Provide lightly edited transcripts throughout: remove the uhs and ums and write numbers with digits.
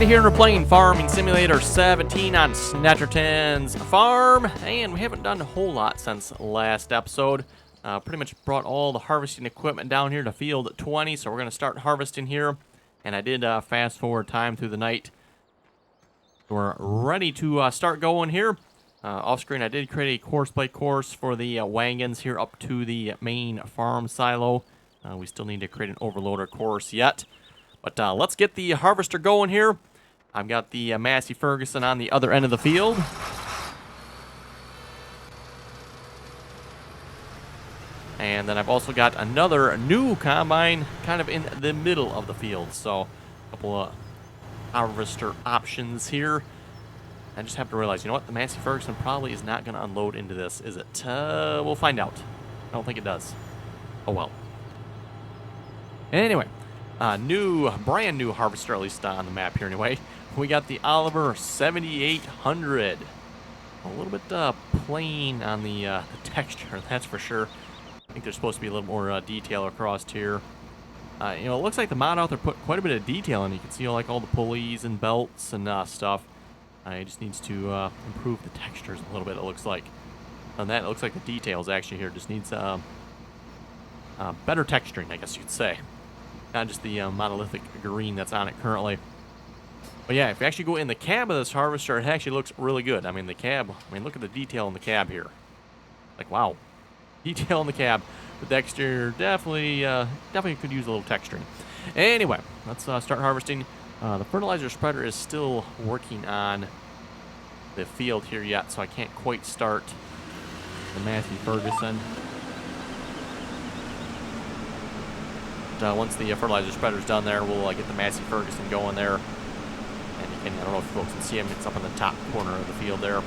Alright, here we're playing Farming Simulator 17 on Snettertons farm, and we haven't done a whole lot since last episode. Pretty much brought all the harvesting equipment down here to field 20, so we're going to start harvesting here. And I did fast forward time through the night. We're ready to start going here. Off screen, I did create a Courseplay course for the wagons here up to the main farm silo. We still need to create an overloader course yet. But let's get the harvester going here. I've got the Massey Ferguson on the other end of the field. And then I've also got another new combine kind of in the middle of the field. So a couple of harvester options here. I just have to realize, you know what? The Massey Ferguson probably is not going to unload into this, is it? We'll find out. I don't think it does. Oh well. Anyway. Brand new harvester, at least on the map here anyway. We got the Oliver 7800. A little bit plain on the texture, that's for sure. I think there's supposed to be a little more detail across here. You know, it looks like the mod author put quite a bit of detail in. You can see like all the pulleys and belts and stuff. It just needs to improve the textures a little bit, it looks like. On that, it looks like the details actually here just needs better texturing, I guess you'd say. Not just the monolithic green that's on it currently. But yeah, if you actually go in the cab of this harvester, it actually looks really good. I mean, the cab, look at the detail in the cab here. Like, wow. Detail in the cab. But the exterior definitely could use a little texturing. Anyway, let's start harvesting. The fertilizer spreader is still working on the field here yet, so I can't quite start the Massey Ferguson. Once the fertilizer spreader's done there, we'll get the Massey Ferguson going there. And you can, I don't know if folks can see him, it's up in the top corner of the field there.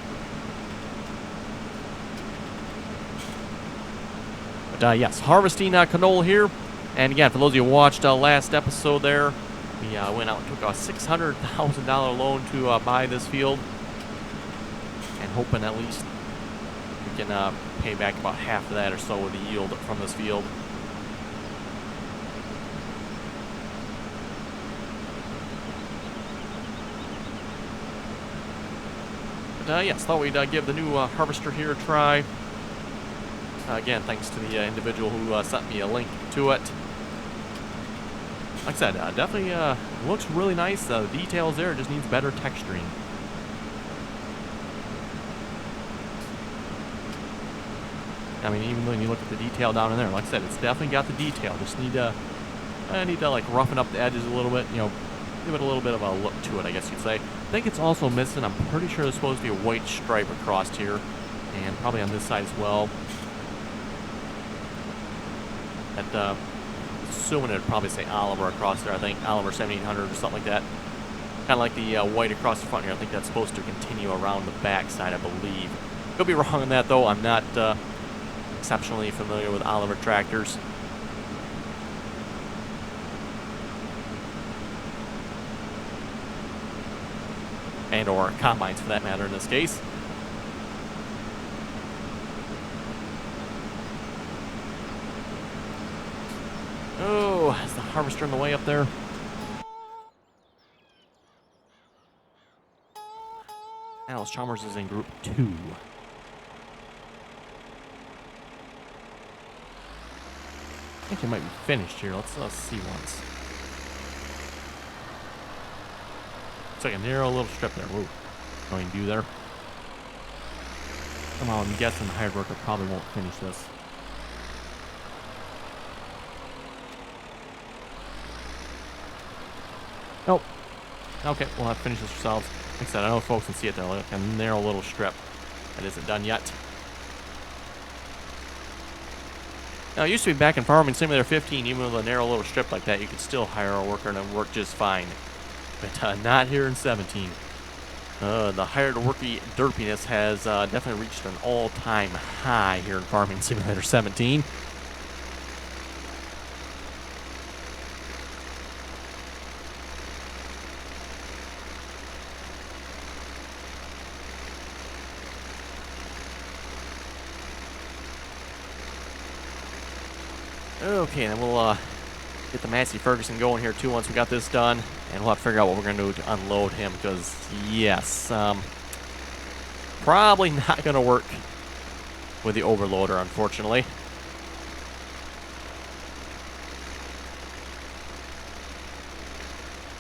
But yes, harvesting canola here. And again, for those of you who watched last episode there, we went out and took a $600,000 loan to buy this field. And hoping at least we can pay back about half of that or so with the yield from this field. But yes, thought we'd give the new harvester here a try. Again, thanks to the individual who sent me a link to it. Like I said, definitely looks really nice. The details there, just needs better texturing. I mean, even when you look at the detail down in there, like I said, it's definitely got the detail. Just need to like roughen up the edges a little bit, you know, give it a little bit of a look to it, I guess you'd say. I think it's also missing, I'm pretty sure there's supposed to be a white stripe across here, and probably on this side as well. And assuming it would probably say Oliver across there, I think Oliver 7800 or something like that. Kind of like the white across the front here. I think that's supposed to continue around the back side, I believe. Could be wrong on that though. I'm not exceptionally familiar with Oliver tractors. And or combines for that matter in this case. Oh, is the harvester in the way up there? Alice Chalmers is in group 2. I think it might be finished here. Let's see once. It's like a narrow little strip there. Whoa. Going to do there. Somehow I'm guessing the hired worker probably won't finish this. Nope. Okay, we'll have to finish this ourselves. Like I said, I know folks can see it there, like a narrow little strip. That isn't done yet. Now, it used to be back in Farming Simulator 15, even with a narrow little strip like that, you could still hire a worker and it would work just fine. But not here in 17. The hired worky derpiness has definitely reached an all-time high here in Farming Simulator 17. Okay, then we'll get the Massey Ferguson going here too once we got this done. And we'll have to figure out what we're going to do to unload him because, yes, probably not going to work with the overloader, unfortunately.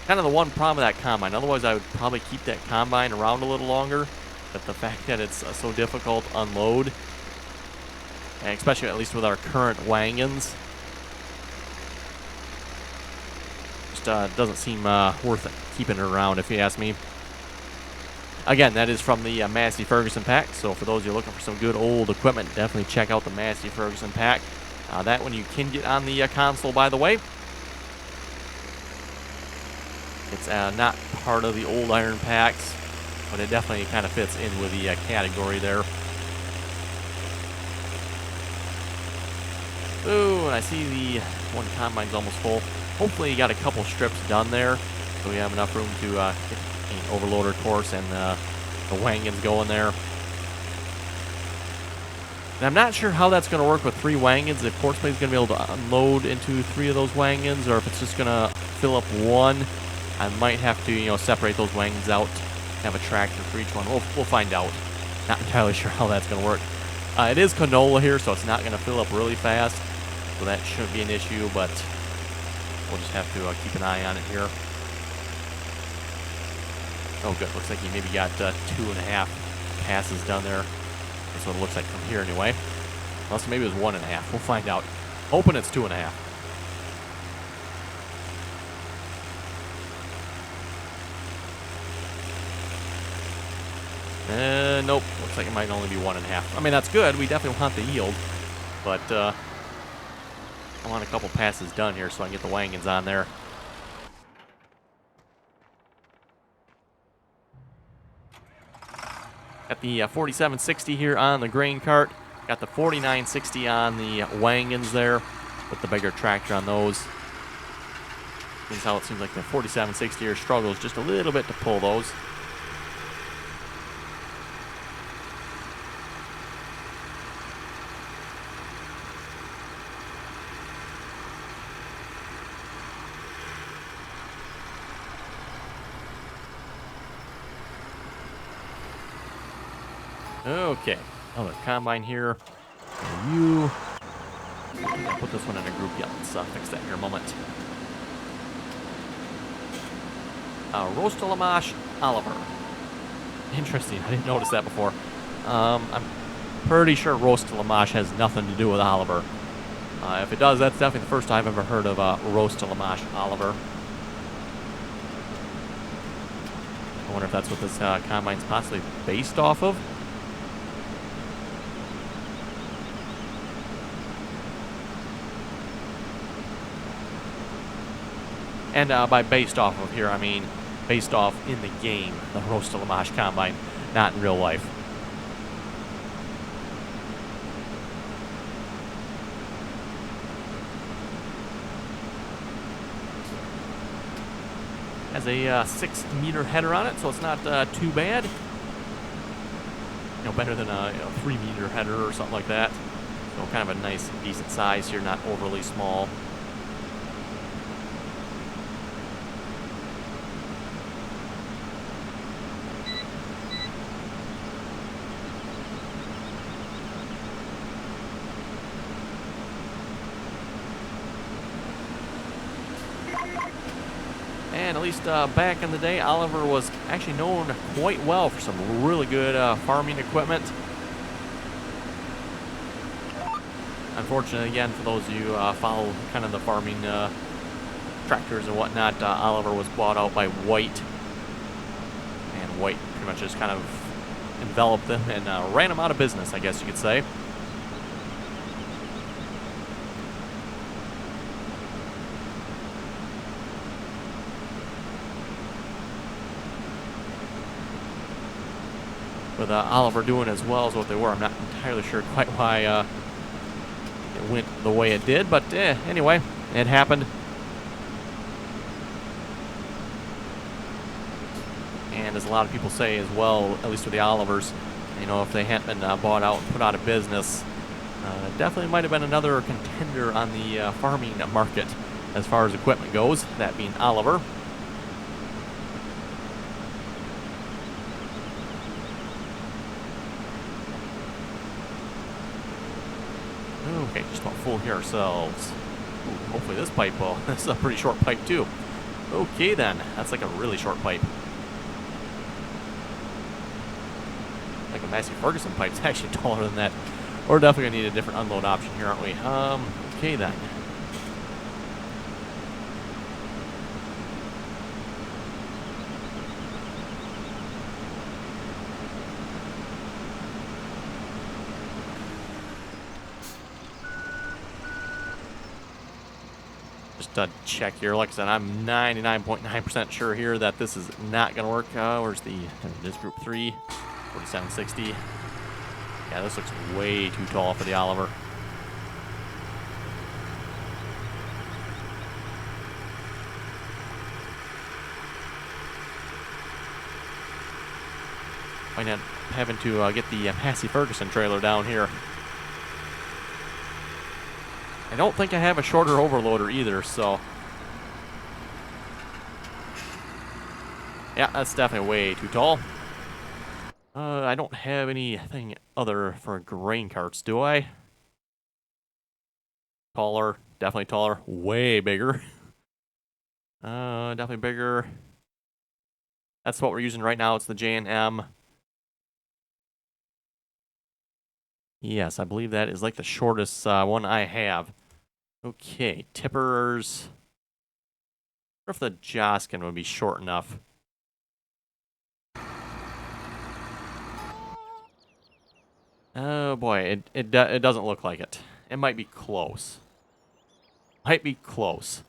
Kind of the one problem with that combine. Otherwise, I would probably keep that combine around a little longer. But the fact that it's so difficult to unload, and especially at least with our current wagons, just doesn't seem worth it keeping it around, if you ask me. Again, that is from the Massey Ferguson pack. So for those of you looking for some good old equipment, definitely check out the Massey Ferguson pack. That one you can get on the console, by the way. It's not part of the old iron packs, but it definitely kind of fits in with the category there. Ooh, and I see the one combine's almost full. Hopefully you got a couple strips done there, so we have enough room to get an overloader course and the wagons going there. And I'm not sure how that's going to work with 3 wagons, if Courseplay is going to be able to unload into 3 of those wagons, or if it's just going to fill up one. I might have to, separate those wagons out, have a tractor for each one. We'll find out. Not entirely sure how that's going to work. It is canola here, so it's not going to fill up really fast, so that shouldn't be an issue, but we'll just have to keep an eye on it here. Oh, good. Looks like he maybe got 2.5 passes done there. That's what it looks like from here anyway. Unless maybe it was 1.5. We'll find out. Hoping it's 2.5. Nope. Looks like it might only be 1.5. I mean, that's good. We definitely want the yield. But I want a couple passes done here so I can get the wagons on there. Got the 4760 here on the grain cart. Got the 4960 on the wagons there with the bigger tractor on those. This is how it seems like the 4760 here struggles just a little bit to pull those. Okay, another combine here. You put this one in a group. Yeah, let's fix that here in a moment. Roast-a-Lamash Oliver. Interesting. I didn't notice that before. I'm pretty sure Roast-a-Lamash has nothing to do with Oliver. If it does, that's definitely the first I've ever heard of Roast-a-Lamash Oliver. I wonder if that's what this combine's possibly based off of. And by based off of here, I mean based off in the game, the Roast-a-Lamash combine, not in real life. Has a 6-meter header on it, so it's not too bad. Better than a 3-meter header or something like that. So kind of a nice, decent size here, not overly small. And at least back in the day, Oliver was actually known quite well for some really good farming equipment. Unfortunately, again, for those of you who follow kind of the farming tractors and whatnot, Oliver was bought out by White. And White pretty much just kind of enveloped them and ran them out of business, I guess you could say. With Oliver doing as well as what they were, I'm not entirely sure quite why it went the way it did, but anyway, it happened. And as a lot of people say as well, at least with the Olivers, if they hadn't been bought out and put out of business, definitely might have been another contender on the farming market as far as equipment goes, that being Oliver. Okay, just about full here ourselves. Ooh, hopefully this pipe will. This is a pretty short pipe too. Okay then, that's like a really short pipe. Like a Massey Ferguson pipe's actually taller than that. We're definitely gonna need a different unload option here, aren't we? Okay then. Just to check here, like I said, I'm 99.9% sure here that this is not gonna work. Where's this group 3, 4760. Yeah, this looks way too tall for the Oliver. Might end up having to get the Massey Ferguson trailer down here. I don't think I have a shorter overloader either, so... Yeah, that's definitely way too tall. I don't have anything other for grain carts, do I? Taller, definitely taller, way bigger. Definitely bigger. That's what we're using right now, it's the J&M. Yes, I believe that is like the shortest one I have. Okay, tippers. I wonder if the Joskin would be short enough. Oh boy, it doesn't look like it. It might be close. Might be close.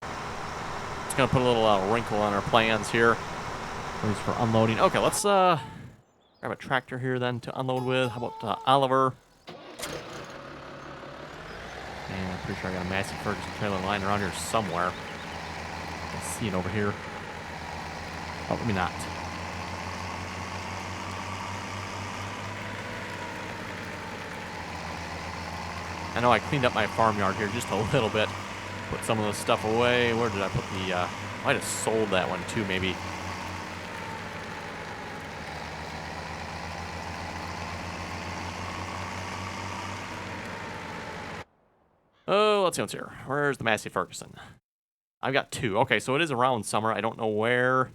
It's gonna put a little wrinkle on our plans here. At least for unloading. Okay, let's grab a tractor here then to unload with. How about Oliver? And I'm pretty sure I got a Massey Ferguson trailer lying around here somewhere. I see it over here. Oh, let me not. I know I cleaned up my farmyard here just a little bit. Put some of this stuff away. Where did I put the... might have sold that one too, maybe. Oh, let's see what's here. Where's the Massey Ferguson? I've got 2. Okay, so it is around summer. I don't know where.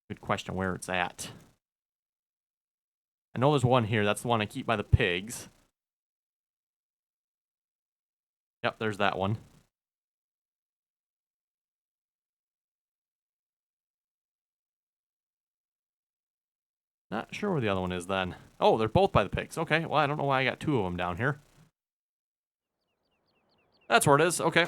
Good question where it's at. I know there's one here. That's the one I keep by the pigs. Yep, there's that one. Not sure where the other one is then. Oh, they're both by the pigs. Okay, well, I don't know why I got 2 of them down here. That's where it is. Okay.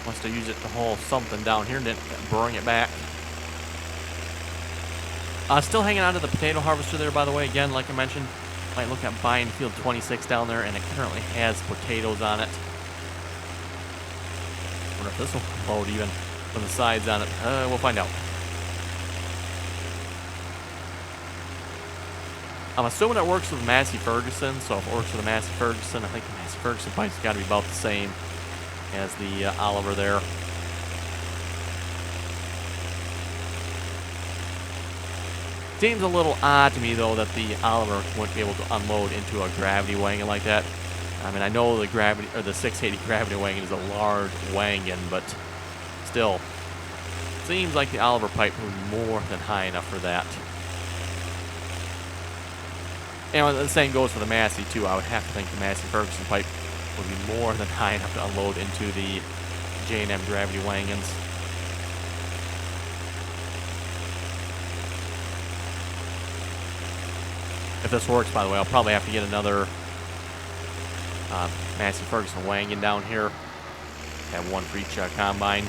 Must have used it to haul something down here and didn't bring it back. Still hanging on to the potato harvester there, by the way. Again, like I mentioned, might look at buying field 26 down there, and it currently has potatoes on it. Wonder if this will load even from the sides on it. We'll find out. I'm assuming it works with Massey Ferguson, so if it works with the Massey Ferguson, I think the Massey Ferguson pipe's got to be about the same as the Oliver there. Seems a little odd to me, though, that the Oliver wouldn't be able to unload into a gravity wagon like that. I mean, I know the gravity or the 680 gravity wagon is a large wagon, but still, seems like the Oliver pipe would be more than high enough for that. And the same goes for the Massey too. I would have to think the Massey Ferguson pipe would be more than high enough to unload into the J&M gravity wagons. If this works, by the way, I'll probably have to get another Massey Ferguson wagon down here. Have one for each combine.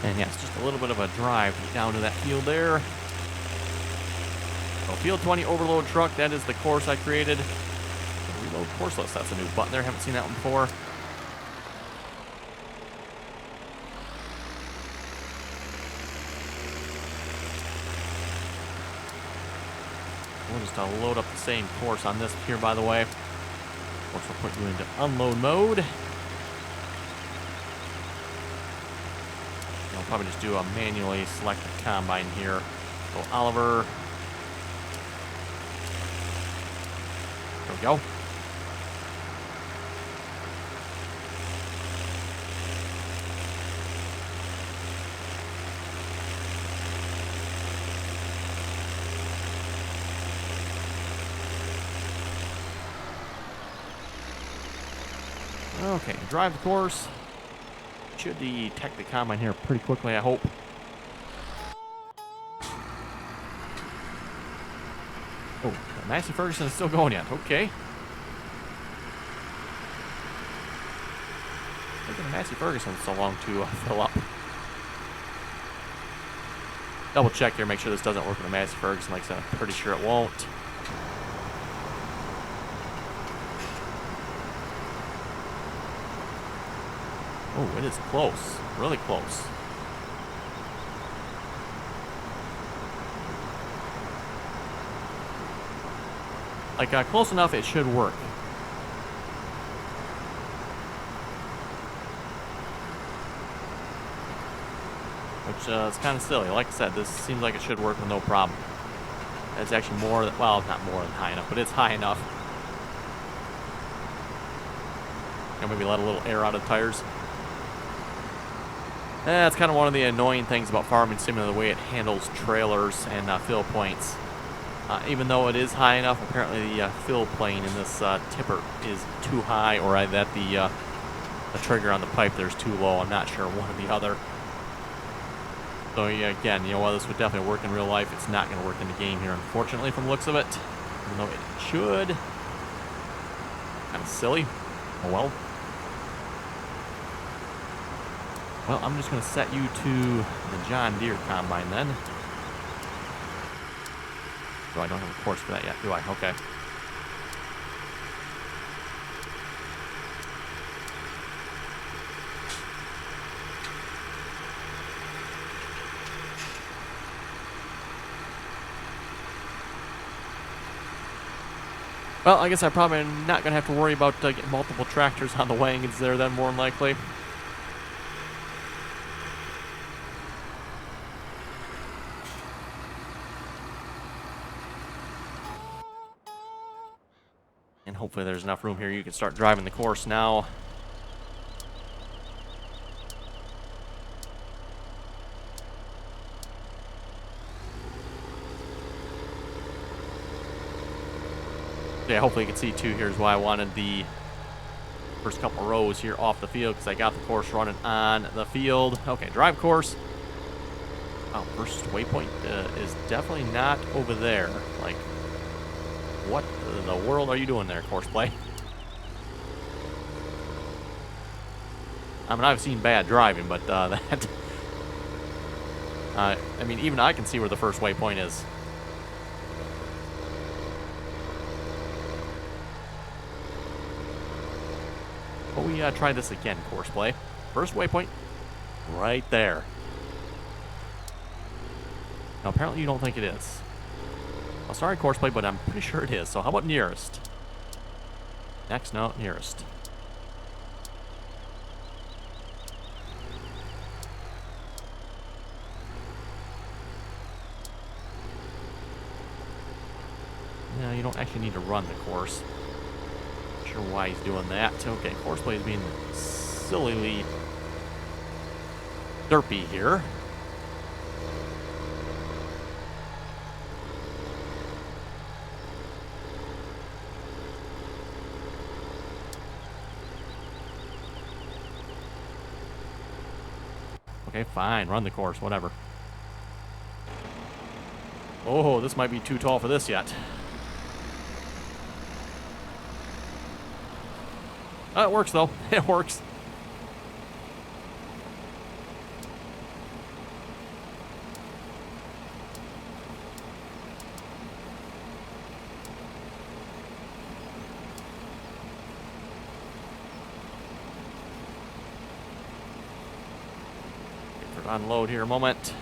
And yeah, it's just a little bit of a drive to get down to that field there. So Field 20 overload truck, that is the course I created. Reload course list, that's a new button there. Haven't seen that one before. We'll just load up the same course on this here, by the way. Of course, we'll put you into unload mode. I'll probably just do a manually selected combine here. So Oliver. There we go. Okay, drive the course. Should detect the combine here pretty quickly, I hope. Oh, Massey Ferguson is still going yet. Okay. Taking Massey Ferguson so long to fill up. Double check here, make sure this doesn't work with a Massey Ferguson. Like I said, I'm pretty sure it won't. Oh, it is close. Really close. Like, close enough, it should work. Which is kind of silly. Like I said, this seems like it should work with no problem. It's actually more than, well, not more than high enough, but it's high enough. And maybe let a little air out of the tires. That's kind of one of the annoying things about Farming Simulator, the way it handles trailers and fill points. Even though it is high enough, apparently the fill plane in this tipper is too high, or that the trigger on the pipe there is too low. I'm not sure, one or the other. So yeah, again, you know, while this would definitely work in real life, it's not going to work in the game here, unfortunately, from the looks of it. Even though it should. Kind of silly. Oh well. Well, I'm just going to set you to the John Deere combine then. Oh, I don't have a course for that yet, do I? Okay. Well, I guess I'm probably not going to have to worry about getting multiple tractors on the wagons there then, more than likely. And hopefully there's enough room here you can start driving the course now. Yeah, hopefully you can see too. Here's why I wanted the first couple rows here off the field, because I got the course running on the field. Okay, drive course. Oh, first waypoint is definitely not over there. Like, what in the world are you doing there, Courseplay? I mean, I've seen bad driving, but that... I mean, even I can see where the first waypoint is. But we try this again, Courseplay. First waypoint, right there. Now, apparently you don't think it is. Well, sorry, Courseplay, but I'm pretty sure it is. So how about nearest? Next, no, nearest. No, you don't actually need to run the course. Not sure why he's doing that. Okay, Courseplay is being sillily derpy here. Okay, fine. Run the course. Whatever. Oh, this might be too tall for this yet. Oh, it works, though. It works. to unload here in a moment.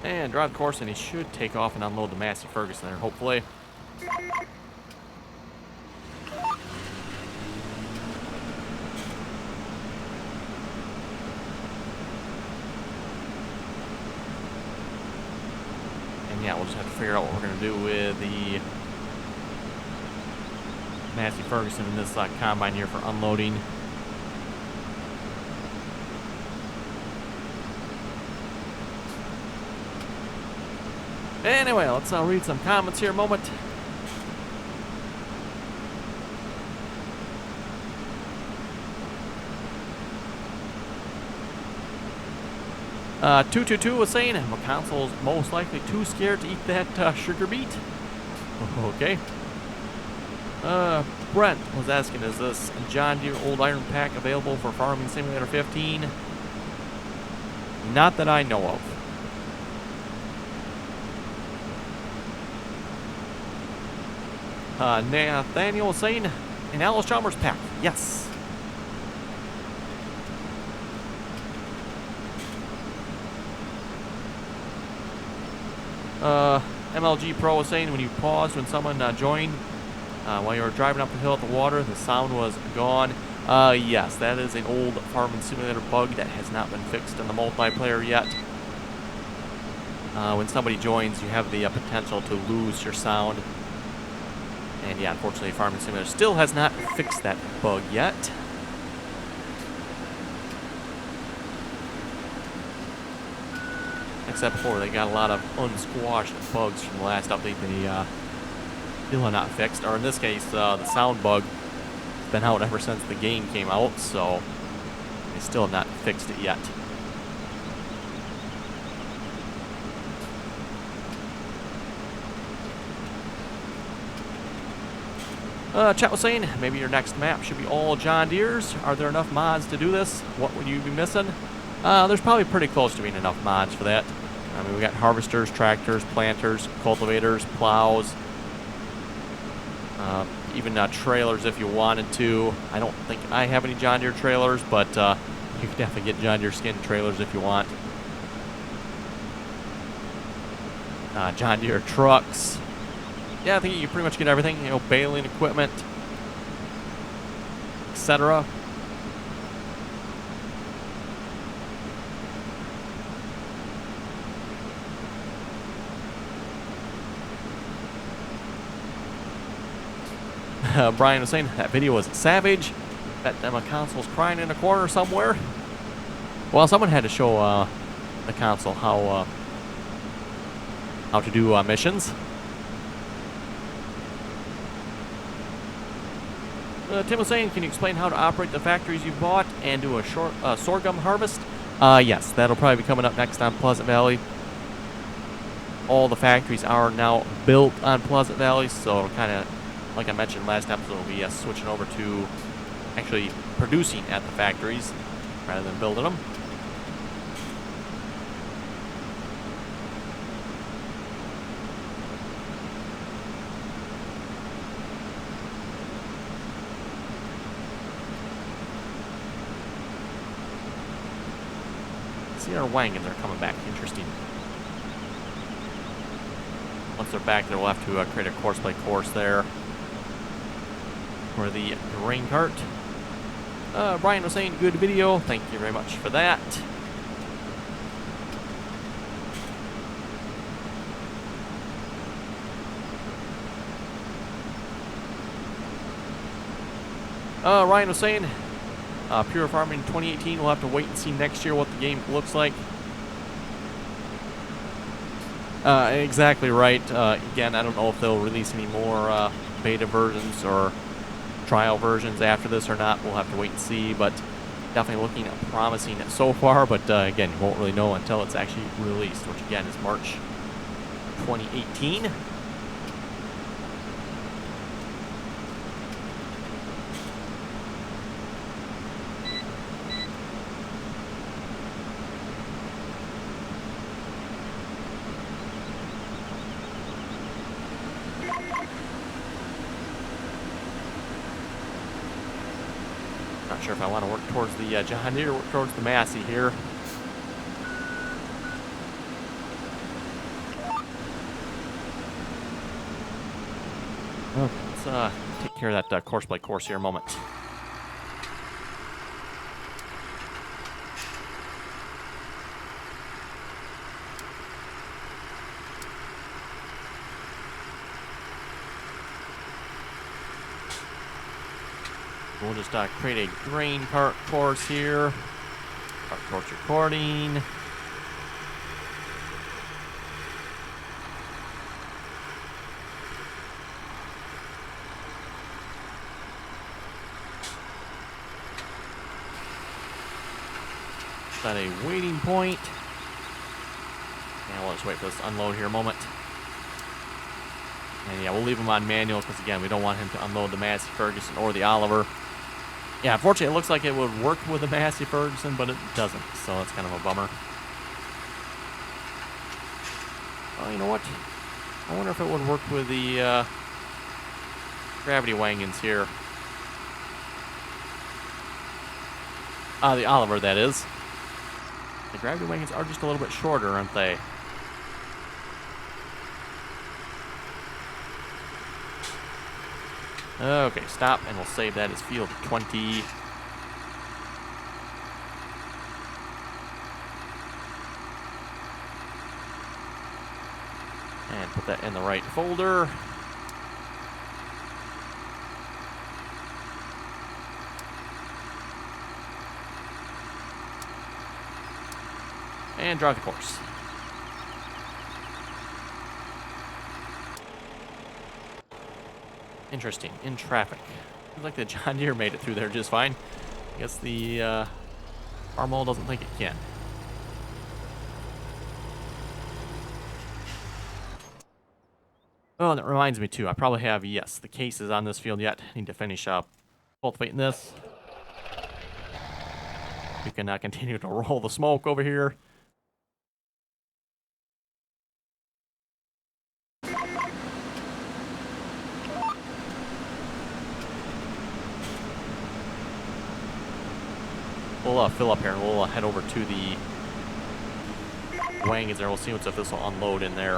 And drive the course, and he should take off and unload the Massey Ferguson there, hopefully. And yeah, we'll just have to figure out what we're going to do with the Massey Ferguson in this combine here for unloading. Anyway, let's read some comments here a moment. Uh, 222 was saying McConsel's most likely too scared to eat that sugar beet. Okay. Brent was asking, is this John Deere Old Iron Pack available for Farming Simulator 15? Not that I know of. Nathaniel was saying, an Alice Chalmers pack. Yes. MLG Pro was saying, when you paused when someone joined while you were driving up the hill at the water, the sound was gone. Yes, that is an old Farming Simulator bug that has not been fixed in the multiplayer yet. When somebody joins, you have the potential to lose your sound. And yeah, unfortunately, Farming Simulator still has not fixed that bug yet. Except for they got a lot of unsquashed bugs from the last update they still have not fixed. Or in this case, the sound bug has been out ever since the game came out, so they still have not fixed it yet. Chat was saying, maybe your next map should be all John Deere's. Are there enough mods to do this? What would you be missing? There's probably pretty close to being enough mods for that. I mean, we got harvesters, tractors, planters, cultivators, plows, even trailers if you wanted to. I don't think I have any John Deere trailers, but you can definitely get John Deere skin trailers if you want. John Deere trucks. Yeah, I think you can pretty much get everything, you know, baling equipment, etc. Brian was saying that video was savage. That console's crying in a corner somewhere. Well, someone had to show the console how to do missions. Tim was saying, can you explain how to operate the factories you bought and do a sorghum harvest? Yes, that'll probably be coming up next on Pleasant Valley. All the factories are now built on Pleasant Valley, so kind of, like I mentioned last episode, we'll be switching over to actually producing at the factories rather than building them. See our wagons are coming back. Interesting. Once they're back there, we'll have to create a Courseplay course there for the grain cart. Brian was saying, good video. Thank you very much for that. Ryan was saying, Pure Farming 2018, we'll have to wait and see next year what the game looks like. Exactly right. Again, I don't know if they'll release any more beta versions or trial versions after this or not. We'll have to wait and see, but definitely looking promising so far. But again, you won't really know until it's actually released, which again is March 2018. Not sure if I want to work towards the John Deere or work towards the Massey here. Okay, let's take care of that Courseplay course here in a moment. We'll just create a grain cart course here. Cart course recording. At a waiting point. And we'll just wait for this to unload here a moment. And yeah, we'll leave him on manual because again, we don't want him to unload the Massey Ferguson or the Oliver. Yeah, unfortunately, it looks like it would work with the Massey Ferguson, but it doesn't. So that's kind of a bummer. Oh, you know what? I wonder if it would work with the gravity wagons here. The Oliver, that is. The gravity wagons are just a little bit shorter, aren't they? Okay, stop, and we'll save that as field 20. And put that in the right folder. And drive the course. Interesting. In traffic. Looks like the John Deere made it through there just fine. I guess the Farmall doesn't think it can. Oh, and that reminds me too. I probably have, yes, the cases on this field yet. Need to finish up cultivating this. We can continue to roll the smoke over here. We'll fill up here and we'll head over to the wagons there. We'll see if this will unload in there.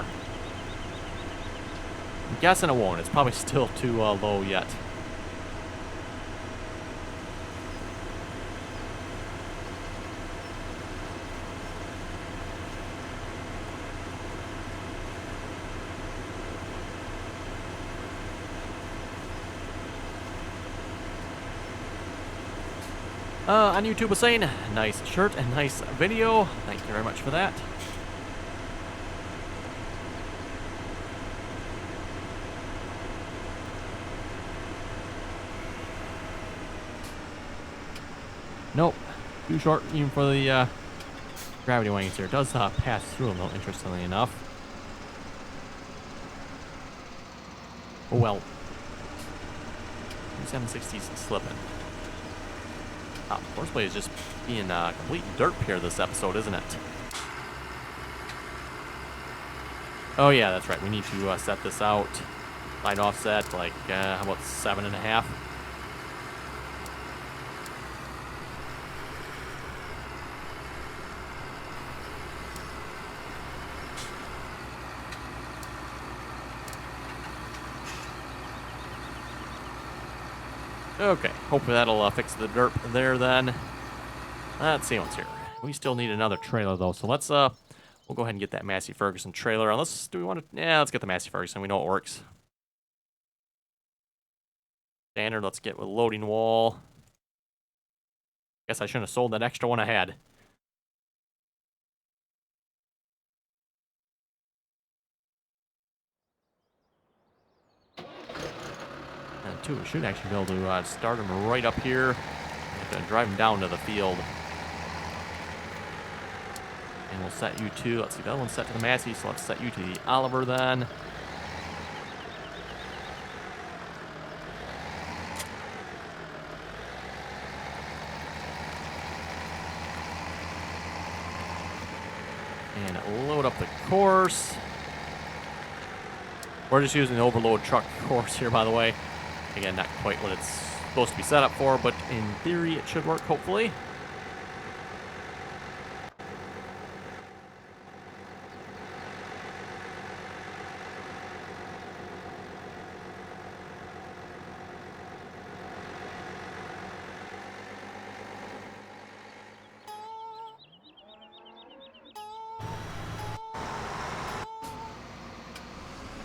I'm guessing it won't. It's probably still too low yet. On YouTube was saying, nice shirt and nice video. Thank you very much for that. Nope. Too short even for the gravity wagons here. It does pass through them though, interestingly enough. Oh well. 760's slipping. Courseplay is just being complete derp here this episode, isn't it? Oh yeah, that's right. We need to set this out. Light offset, like, how about 7.5? Okay, hopefully that'll fix the derp there then. Let's see what's here. We still need another trailer though, so let's we'll go ahead and get that Massey Ferguson trailer. Unless, do we want to? Yeah, let's get the Massey Ferguson. We know it works. Standard. Let's get with loading wall. Guess I shouldn't have sold that extra one I had. Two, we should actually be able to start them right up here. We have to drive them down to the field. And we'll set you to, let's see, that one's set to the Massey, so let's set you to the Oliver then. And load up the course. We're just using the overload truck course here, by the way. Again, not quite what it's supposed to be set up for, but in theory it should work, hopefully.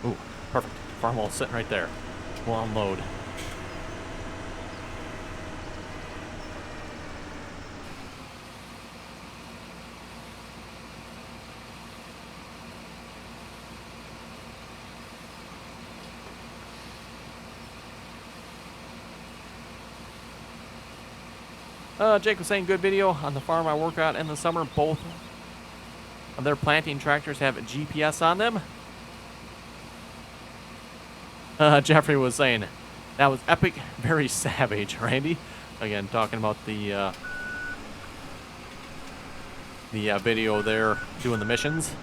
Ooh, perfect. Farm wall sitting right there. We'll unload. Jake was saying good video on the farm I work at in the summer. Both of their planting tractors have GPS on them. Jeffrey was saying that was epic, very savage, Randy. Again, talking about the video there doing the missions.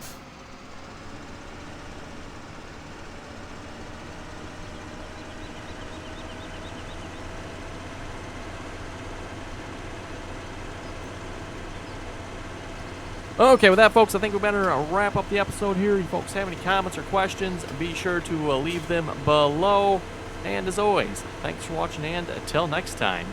Okay, with that, folks, I think we better wrap up the episode here. You folks have any comments or questions, be sure to leave them below. And as always, thanks for watching, and until next time.